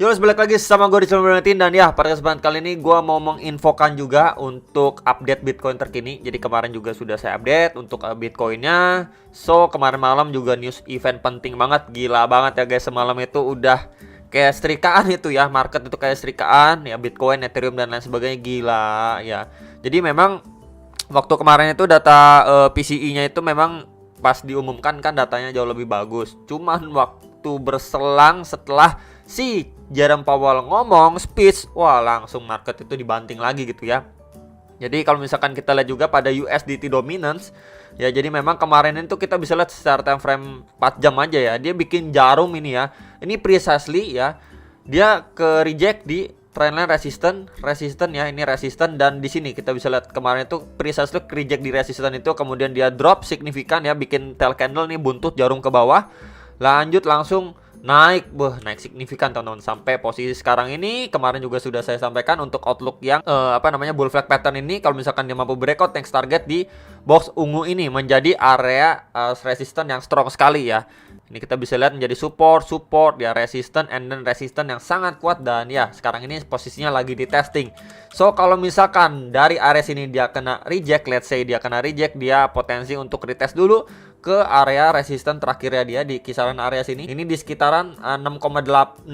Yo, balik lagi sama gue di channel Bernatin. Dan ya, pada kesempatan kali ini gue mau menginfokan juga untuk update Bitcoin terkini. Jadi kemarin juga sudah saya update untuk Bitcoinnya. So, kemarin malam juga news event penting banget. Gila banget ya guys, semalam itu udah kayak setrikaan itu ya. Market itu kayak setrikaan ya, Bitcoin, Ethereum dan lain sebagainya. Gila ya. Jadi memang waktu kemarin itu data PCE-nya itu memang pas diumumkan kan datanya jauh lebih bagus. Cuman waktu berselang setelah si Jerome Powell ngomong speech, wah langsung market itu dibanting lagi gitu ya. Jadi kalau misalkan kita lihat juga pada USDT dominance ya, jadi memang kemarin itu kita bisa lihat secara time frame 4 jam aja ya, dia bikin jarum ini ya. Ini precisely ya, dia ke reject di trendline resisten ya, ini resisten. Dan di sini kita bisa lihat kemarin itu precisely reject di resisten itu, kemudian dia drop signifikan ya, bikin tail candle nih, buntut jarum ke bawah, lanjut langsung naik, naik signifikan teman-teman sampai posisi sekarang ini. Kemarin juga sudah saya sampaikan untuk outlook yang bull flag pattern ini, kalau misalkan dia mampu breakout next target di box ungu ini menjadi area resisten yang strong sekali ya. Ini kita bisa lihat menjadi support ya, resisten and then resisten yang sangat kuat. Dan ya sekarang ini posisinya lagi di testing. So kalau misalkan dari area sini dia kena reject, let's say dia kena reject, dia potensi untuk retest dulu ke area resisten terakhirnya dia di kisaran area sini. Ini di sekitaran 6,79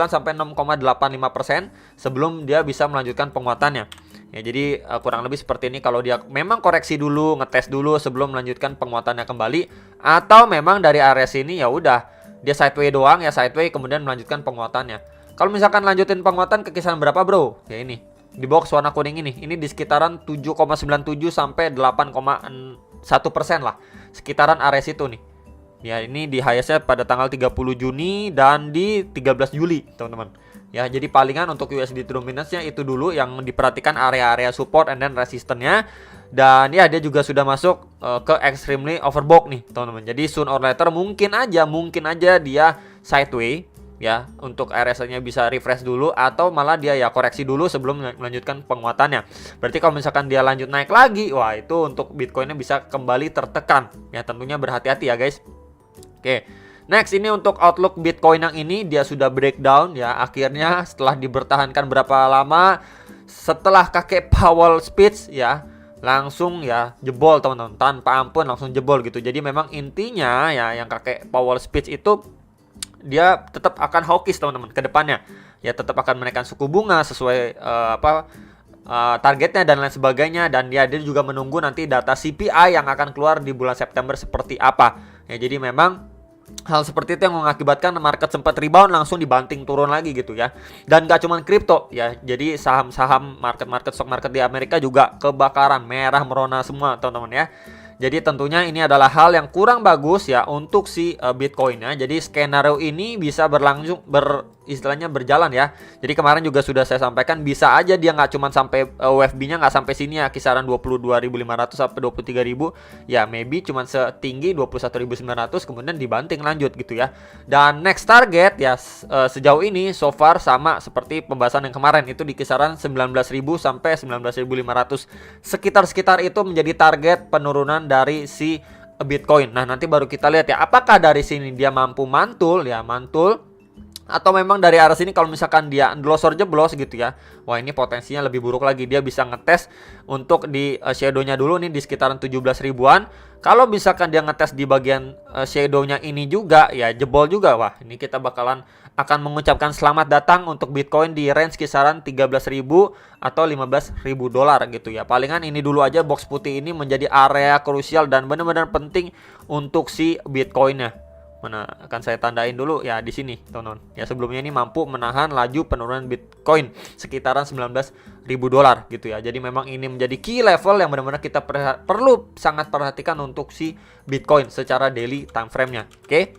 sampai 6,85% sebelum dia bisa melanjutkan penguatannya. Ya, jadi kurang lebih seperti ini kalau dia memang koreksi dulu, ngetes dulu sebelum melanjutkan penguatannya kembali, atau memang dari area sini ya udah dia sideway doang ya, sideway kemudian melanjutkan penguatannya. Kalau misalkan lanjutin penguatan ke kisaran berapa, bro? Ya ini di box warna kuning ini di sekitaran 7,97 sampai 8,1% lah, sekitaran area situ nih. Ya ini di highestnya pada tanggal 30 Juni dan di 13 Juli teman-teman. Ya jadi palingan untuk USDT dominance-nya itu dulu yang diperhatikan, area-area support and then resistance-nya. Dan ya dia juga sudah masuk ke extremely overbought nih teman-teman. Jadi soon or later mungkin aja dia sideway ya, untuk RSI-nya bisa refresh dulu, atau malah dia ya koreksi dulu sebelum melanjutkan penguatannya. Berarti kalau misalkan dia lanjut naik lagi, wah itu untuk Bitcoin-nya bisa kembali tertekan. Ya tentunya berhati-hati ya guys. Oke. Next, ini untuk outlook Bitcoin yang ini dia sudah breakdown ya. Akhirnya setelah dibertahankan berapa lama, setelah kakek Powell speech ya, langsung ya jebol teman-teman, tanpa ampun langsung jebol gitu. Jadi memang intinya ya yang kakek Powell speech itu dia tetap akan hawkish teman-teman ke depannya. Ya tetap akan menaikkan suku bunga sesuai targetnya dan lain sebagainya. Dan dia juga menunggu nanti data CPI yang akan keluar di bulan September seperti apa. Ya jadi memang hal seperti itu yang mengakibatkan market sempat rebound langsung dibanting turun lagi gitu ya. Dan gak cuman kripto ya, jadi saham-saham stock market di Amerika juga kebakaran, merah merona semua teman-teman ya. Jadi tentunya ini adalah hal yang kurang bagus ya untuk si Bitcoin ya. Jadi skenario ini bisa istilahnya berjalan ya. Jadi kemarin juga sudah saya sampaikan, bisa aja dia nggak cuma sampai WFB-nya nggak sampai sini ya, kisaran 22.500 sampai 23.000 ya, maybe cuma setinggi 21.900 kemudian dibanting lanjut gitu ya. Dan next target ya sejauh ini so far sama seperti pembahasan yang kemarin, itu di kisaran 19.000 sampai 19.500. Sekitar itu menjadi target penurunan dari si Bitcoin. Nah nanti baru kita lihat ya, apakah dari sini dia mampu mantul, atau memang dari arah sini kalau misalkan dia endlosor jeblos gitu ya, wah ini potensinya lebih buruk lagi. Dia bisa ngetes untuk di shadow-nya dulu nih di sekitaran 17 ribuan. Kalau misalkan dia ngetes di bagian shadow-nya ini juga ya jebol juga, wah ini kita akan mengucapkan selamat datang untuk Bitcoin di range kisaran 13.000 atau 15.000 dolar gitu ya. Palingan ini dulu aja, box putih ini menjadi area krusial dan benar-benar penting untuk si Bitcoin-nya. Mana akan saya tandain dulu ya di sini teman-teman. Ya sebelumnya ini mampu menahan laju penurunan Bitcoin sekitaran 19.000 dolar gitu ya. Jadi memang ini menjadi key level yang benar-benar kita perlu sangat perhatikan untuk si Bitcoin secara daily time frame-nya. Oke.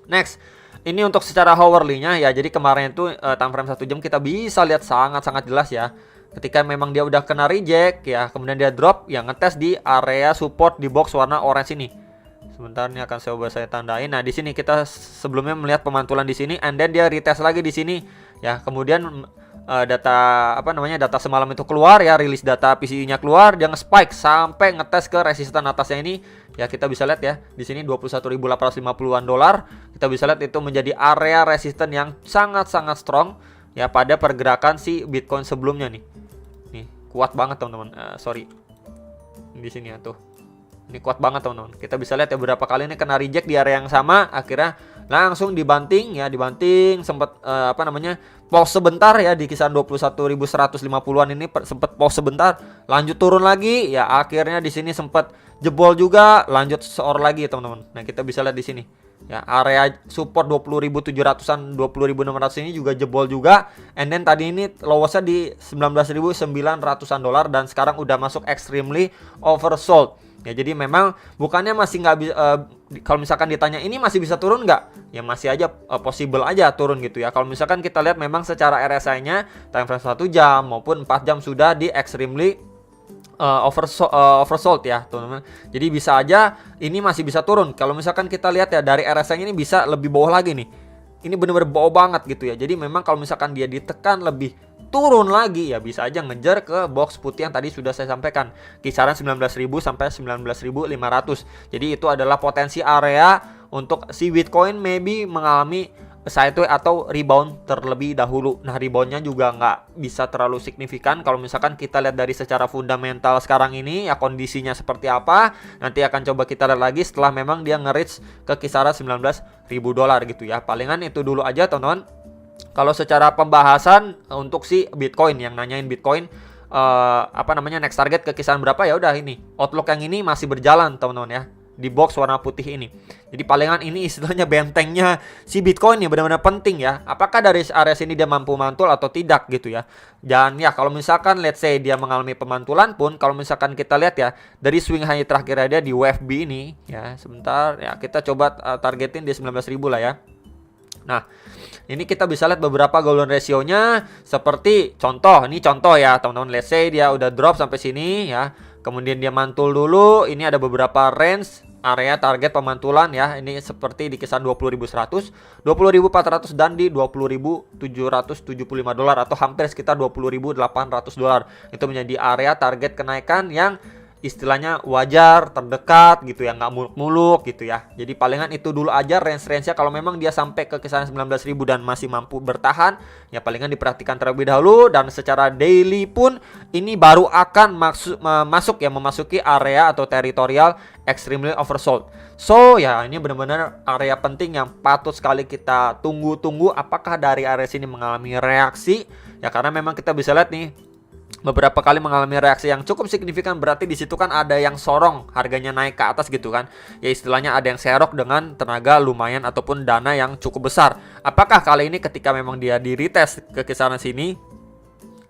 Next, ini untuk secara hourly-nya ya. Jadi kemarin itu time frame 1 jam kita bisa lihat sangat-sangat jelas ya. Ketika memang dia udah kena reject ya, kemudian dia drop ya, ngetes di area support di box warna orange ini. Sebentar, ini akan saya tandain. Nah, di sini kita sebelumnya melihat pemantulan di sini, and then dia retest lagi di sini. Ya, kemudian data semalam itu keluar ya, rilis data PCE-nya keluar, dia nge-spike sampai ngetes ke resisten atasnya ini. Ya, kita bisa lihat ya, di sini 21.850-an dolar kita bisa lihat itu menjadi area resisten yang sangat-sangat strong ya pada pergerakan si Bitcoin sebelumnya nih. Nih, kuat banget teman-teman. Sorry. Di sini ya tuh. Ini kuat banget teman-teman. Kita bisa lihat ya beberapa kali ini kena reject di area yang sama, akhirnya langsung dibanting sempat pause sebentar ya di kisaran 21.150-an ini sempat pause sebentar, lanjut turun lagi ya, akhirnya di sini sempat jebol juga, lanjut seor lagi teman-teman. Nah, kita bisa lihat di sini. Ya, area support 20.700-an, 20.600 ini juga jebol juga. And then tadi ini lowestnya di 19.900-an dolar dan sekarang udah masuk extremely oversold. Ya, jadi memang bukannya masih nggak bisa, kalau misalkan ditanya ini masih bisa turun nggak? Ya masih aja possible aja turun gitu ya. Kalau misalkan kita lihat memang secara RSI-nya time frame 1 jam maupun 4 jam sudah di extremely oversold ya teman-teman. Jadi bisa aja ini masih bisa turun. Kalau misalkan kita lihat ya dari RSI-nya ini bisa lebih bawah lagi nih. Ini benar-benar bawah banget gitu ya. Jadi memang kalau misalkan dia ditekan lebih turun lagi ya bisa aja ngejar ke box putih yang tadi sudah saya sampaikan, kisaran 19.000 sampai 19.500. Jadi itu adalah potensi area untuk si Bitcoin maybe mengalami sideways atau rebound terlebih dahulu. Nah, reboundnya juga nggak bisa terlalu signifikan. Kalau misalkan kita lihat dari secara fundamental sekarang ini ya kondisinya seperti apa, nanti akan coba kita lihat lagi setelah memang dia nge-reach ke kisaran 19.000 dolar gitu ya. Palingan itu dulu aja teman-teman. Kalau secara pembahasan untuk si Bitcoin, yang nanyain Bitcoin next target ke kisaran berapa, ya udah ini outlook yang ini masih berjalan teman-teman ya, di box warna putih ini. Jadi palingan ini istilahnya bentengnya si Bitcoin nih benar-benar penting ya. Apakah dari area sini dia mampu mantul atau tidak gitu ya. Dan ya kalau misalkan let's say dia mengalami pemantulan pun, kalau misalkan kita lihat ya dari swing high terakhir dia di WFB ini ya, sebentar ya kita coba targetin di 19.000 lah ya. Nah, ini kita bisa lihat beberapa golden ratio-nya seperti contoh, ini contoh ya teman-teman. Let's say dia udah drop sampai sini ya. Kemudian dia mantul dulu, ini ada beberapa range area target pemantulan ya. Ini seperti di kisaran 20.100, 20.400 dan di 20.775 dolar atau hampir sekitar 20.800 dolar. Itu menjadi area target kenaikan yang istilahnya wajar, terdekat gitu ya, nggak muluk-muluk gitu ya. Jadi palingan itu dulu aja range-nya. Kalau memang dia sampai ke kisaran 19.000 dan masih mampu bertahan, ya palingan diperhatikan terlebih dahulu. Dan secara daily pun ini baru akan memasuki area atau teritorial extremely oversold. So ya ini benar-benar area penting yang patut sekali kita tunggu-tunggu apakah dari area sini mengalami reaksi ya, karena memang kita bisa lihat nih beberapa kali mengalami reaksi yang cukup signifikan, berarti di situ kan ada yang sorong harganya naik ke atas gitu kan. Ya istilahnya ada yang serok dengan tenaga lumayan ataupun dana yang cukup besar. Apakah kali ini ketika memang dia di retest ke kisaran sini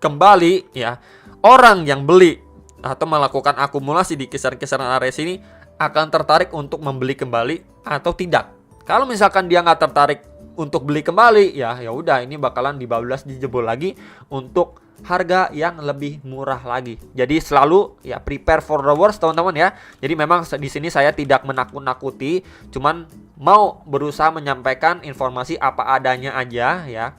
kembali ya, orang yang beli atau melakukan akumulasi di kisaran-kisaran area sini akan tertarik untuk membeli kembali atau tidak? Kalau misalkan dia nggak tertarik untuk beli kembali ya udah ini bakalan dibablas dijebol lagi untuk harga yang lebih murah lagi. Jadi selalu ya prepare for the worst teman-teman ya. Jadi memang di sini saya tidak menakut-nakuti, cuman mau berusaha menyampaikan informasi apa adanya aja ya.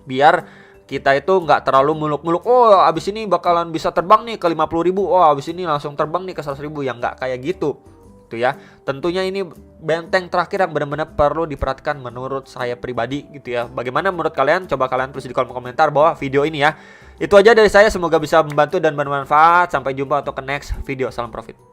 Biar kita itu nggak terlalu muluk-muluk, oh abis ini bakalan bisa terbang nih ke 50.000, oh abis ini langsung terbang nih ke 100.000, yang nggak kayak gitu. Itu ya. Tentunya ini benteng terakhir yang benar-benar perlu diperhatikan menurut saya pribadi gitu ya. Bagaimana menurut kalian? Coba kalian tulis di kolom komentar bawah video ini ya. Itu aja dari saya, semoga bisa membantu dan bermanfaat. Sampai jumpa untuk ke next video. Salam profit.